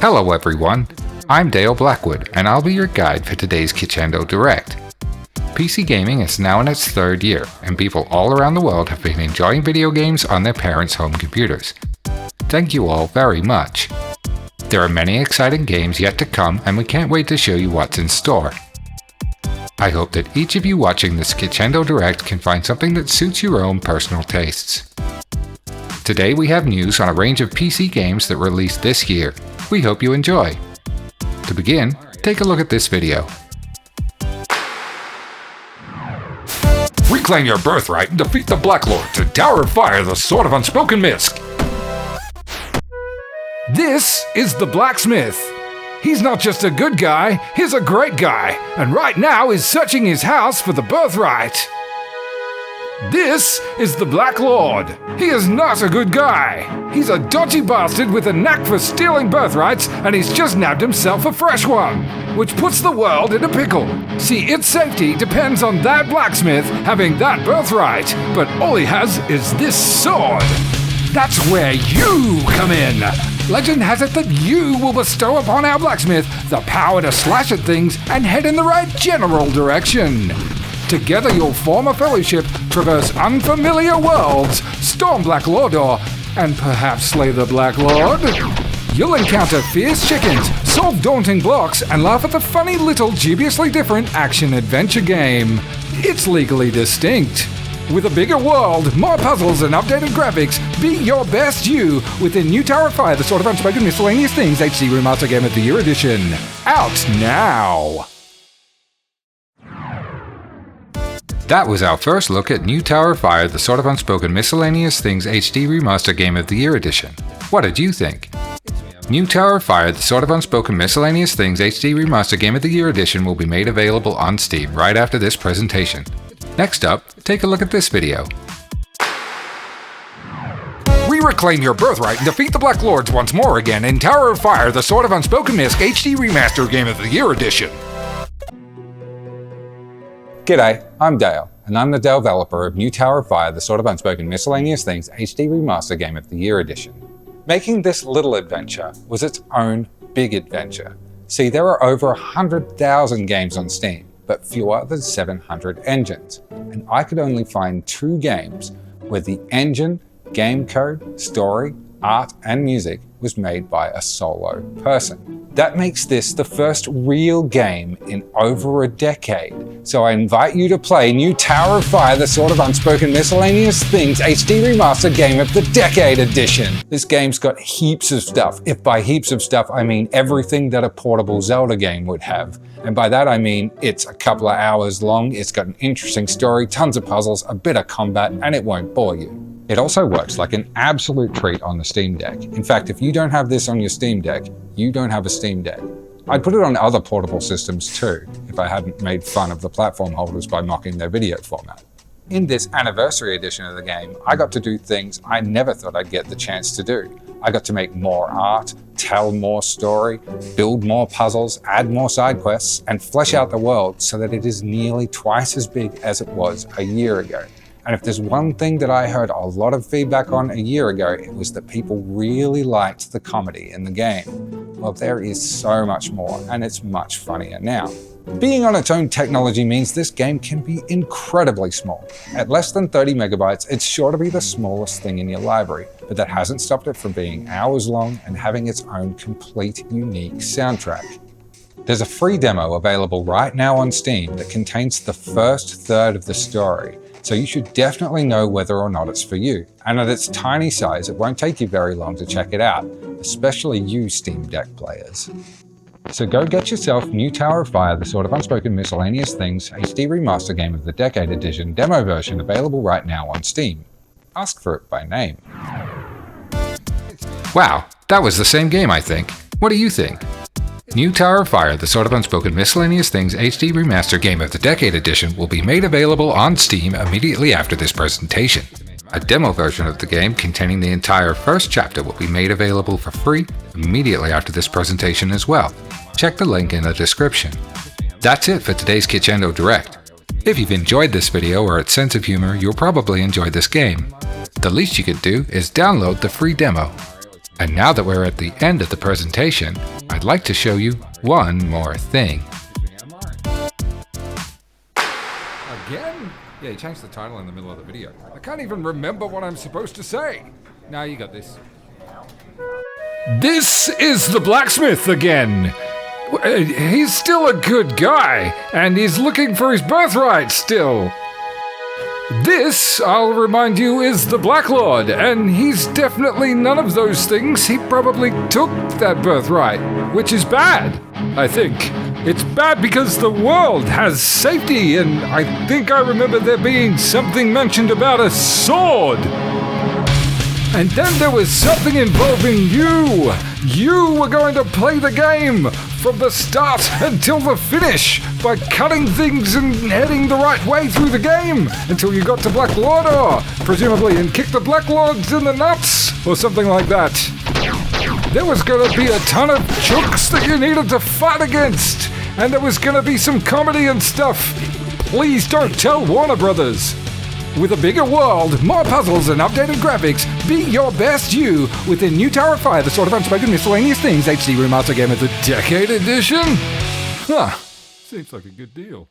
Hello everyone, I'm Dale Blackwood and I'll be your guide for today's Kitchendo Direct. PC gaming is now in its third year and people all around the world have been enjoying video games on their parents' home computers. Thank you all very much. There are many exciting games yet to come and we can't wait to show you what's in store. I hope that each of you watching this Kitchendo Direct can find something that suits your own personal tastes. Today we have news on a range of PC games that released this year. We hope you enjoy. To begin, take a look at this video. Reclaim your birthright and defeat the Black Lord to Tower of Fire, the Sword of Unspoken Mist. This is the blacksmith. He's not just a good guy, he's a great guy, and right now is searching his house for the birthright. This is the Black Lord. He is not a good guy. He's a dodgy bastard with a knack for stealing birthrights, and he's just nabbed himself a fresh one, which puts the world in a pickle. See, its safety depends on that blacksmith having that birthright, but all he has is this sword. That's where you come in. Legend has it that you will bestow upon our blacksmith the power to slash at things and head in the right general direction. Together you'll form a fellowship, traverse unfamiliar worlds, storm Black Lordor, and perhaps slay the Black Lord. You'll encounter fierce chickens, solve daunting blocks, and laugh at the funny little dubiously different action-adventure game. It's legally distinct. With a bigger world, more puzzles, and updated graphics, be your best you within New Tower of Fire, the Sword of Unspoken Miscellaneous Things HD Remaster Game of the Year Edition. Out now! That was our first look at New Tower of Fire, the Sword of Unspoken Miscellaneous Things HD Remaster Game of the Year Edition. What did you think? New Tower of Fire, the Sword of Unspoken Miscellaneous Things HD Remaster Game of the Year Edition will be made available on Steam right after this presentation. Next up, take a look at this video. Reclaim your birthright and defeat the Black Lords once more again in Tower of Fire, the Sword of Unspoken Mist HD Remaster Game of the Year Edition. G'day, I'm Dale, and I'm the developer of New Tower of Fire, the Sword of Unspoken Miscellaneous Things HD Remaster Game of the Year Edition. Making this little adventure was its own big adventure. See, there are over 100,000 games on Steam, but fewer than 700 engines, and I could only find 2 games where the engine, game code, story, art, and music was made by a solo person. That makes this the first real game in over a decade. So I invite you to play New Tower of Fire, the Sword of Unspoken Miscellaneous Things HD Remaster Game of the Decade Edition. This game's got heaps of stuff. If by heaps of stuff, I mean everything that a portable Zelda game would have. And by that I mean it's a couple of hours long, it's got an interesting story, tons of puzzles, a bit of combat, and it won't bore you. It also works like an absolute treat on the Steam Deck. In fact, if you don't have this on your Steam Deck, you don't have a Steam Deck. I'd put it on other portable systems too, if I hadn't made fun of the platform holders by mocking their video format. In this anniversary edition of the game, I got to do things I never thought I'd get the chance to do. I got to make more art, tell more story, build more puzzles, add more side quests, and flesh out the world so that it is nearly twice as big as it was a year ago. And if there's one thing that I heard a lot of feedback on a year ago, it was that people really liked the comedy in the game. Well, there is so much more, and it's much funnier now. Being on its own technology means this game can be incredibly small. At less than 30 megabytes, it's sure to be the smallest thing in your library, but that hasn't stopped it from being hours long and having its own complete, unique soundtrack. There's a free demo available right now on Steam that contains the first third of the story, so you should definitely know whether or not it's for you. And at its tiny size, it won't take you very long to check it out, especially you Steam Deck players. So go get yourself New Tower of Fire, the Sword of Unspoken Miscellaneous Things HD Remaster Game of the Decade Edition demo version available right now on Steam. Ask for it by name. Wow, that was the same game I think. What do you think? New Tower of Fire, the Sword of Unspoken Miscellaneous Things HD Remaster Game of the Decade Edition will be made available on Steam immediately after this presentation. A demo version of the game containing the entire first chapter will be made available for free immediately after this presentation as well. Check the link in the description. That's it for today's Kitchendo Direct. If you've enjoyed this video or its sense of humor, you'll probably enjoy this game. The least you could do is download the free demo. And now that we're at the end of the presentation, I'd like to show you one more thing. Again? Yeah, you changed the title in the middle of the video. I can't even remember what I'm supposed to say. Now you got this. This is the blacksmith again. He's still a good guy, and he's looking for his birthright still. This, I'll remind you, is the Black Lord, and he's definitely none of those things. He probably took that birthright, which is bad, I think. It's bad because the world has safety, and I think I remember there being something mentioned about a sword. And then there was something involving you. You were going to play the game from the start until the finish by cutting things and heading the right way through the game until you got to Black Lord, or presumably, and kicked the Black Lords in the nuts or something like that. There was going to be a ton of chooks that you needed to fight against, and there was going to be some comedy and stuff. Please don't tell Warner Brothers. With a bigger world, more puzzles and updated graphics, be your best you with the new Tower of Fire, the Sort of Unspoken Miscellaneous Things HD Remaster Game of the Decade Edition. Huh, seems like a good deal.